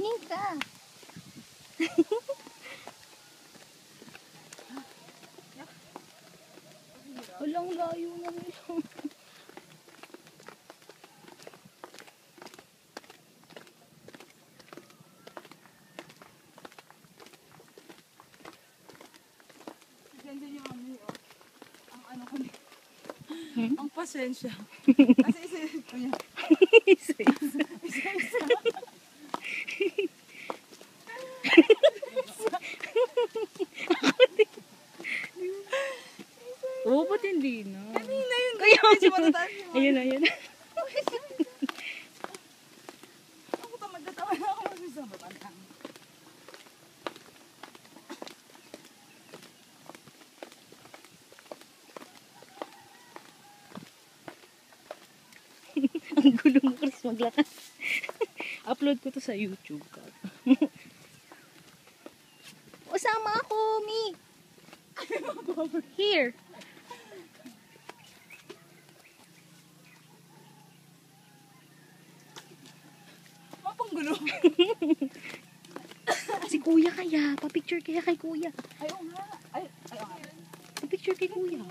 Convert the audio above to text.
Tingin ka. Walang layo na nila. Ganda yung ang ano ko ni. Ang pasensya. Kasi isa-isa ko yan. Isa-isa. Oo, ba't hindi na? Kanina yun. Kaya Medyo matataas yung ayun na, ayun na. Ako tamad na tawa na ako magsasabat. Ang gulo mo, Chris, maglakad. Upload ko to sa YouTube. Usama ako, Mi. Here. Mapanggulo. Si Kuya kaya. Pa-picture kaya kay Kuya. Ayaw nga. Ayaw nga. Pa-picture kay Kuya.